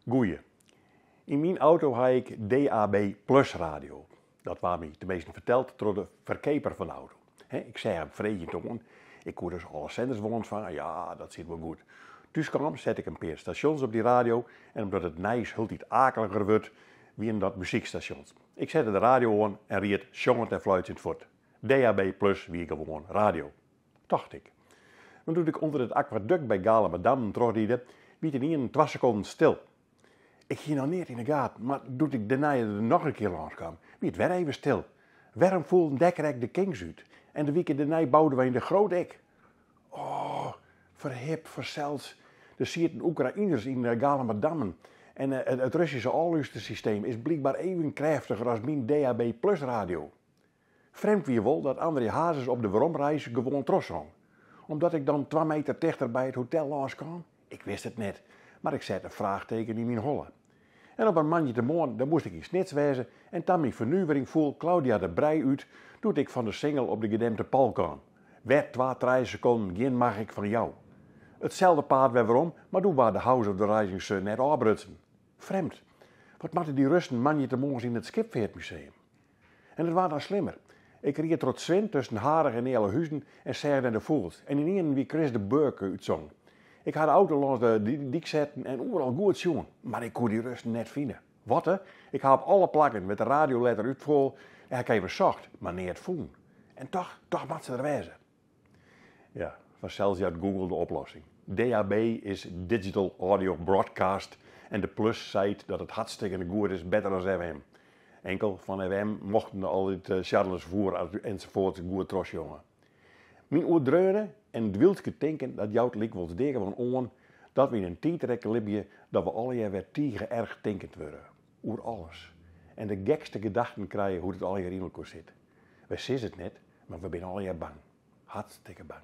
Goeie. In mijn auto heb ik DAB Plus radio. Dat was me de meesten verteld door de verkeper van de auto. Ik zei hem vreemd toon. Ik hoor dus alle zenders wond van, ja, dat zit wel goed. Dus kwam, zet ik een paar stations op die radio. En omdat het nijs heel iets akeliger wordt, wie dat muziekstations. Ik zette de radio aan en riet zongend en fluitend voort. DAB Plus wie gewoon radio. Dacht ik. Maar toen ik onder het aquaduct bij Galemadam terugriede, wie het in 2 seconden stil. Ik ging nog niet in de gaten, maar toen ik daarna er nog een keer langs kwam, wie het weer even stil. Waarom voelde Dekkerek de Kings uit? En de week daarna bouwden wij in de Groot-Ek. Oh, verhip, verzeld. Er zitten Oekraïners in Galemadam. En het Russische alluistersysteem is blijkbaar even krachtiger als mijn DAB Plus radio. Vreemd wie wel dat André Hazes op de Waromreis gewoon trotzong. Omdat ik dan 2 meter dichter bij het hotel langs kwam? Ik wist het net, maar ik zette een vraagteken in mijn holle. En op een mandje te morgen, dan moest ik in Snits wezen en dan mijn vernuwering voel Claudia de Brij uit, toen ik van de single op de gedempte pal kwam. Werd 2-3 seconden, geen mag ik van jou. Hetzelfde paard weer waarom, maar toen waren de House of the Rising Sun net afbrutsen. Vreemd. Wat maakten die Russen mandje te morgens in het Skipveertmuseum? En het was dan slimmer. Ik reed tot Zwin tussen Harig en Eerlehuizen en Serre en de Voels. En in een wie Chris de Burke uitzong. Ik had de auto langs de dik zetten en overal goed zien. Maar ik kon die Russen net vinden. Wat hè? Ik had op alle plakken met de radioletter uitvol en ik even zacht, maar niet het voelen. En toch moet ze er wezen. Ja, vanzelfs uit Google de oplossing. DAB is Digital Audio Broadcast en de Plus zei dat het hartstikke goed is, beter dan FM. Enkel van FM mochten al het Charles voer enzovoort goed tros jongen. Mijn oerdreunen en het wildske denken dat jou het lik wel degen van on dat we in een tijdrekken libje dat we alle jaar weer tegen erg denkend worden. Oer alles. En de gekste gedachten krijgen hoe het al hier in elkaar zit. We zien het net, maar we zijn al jaar bang. Hartstikke bang.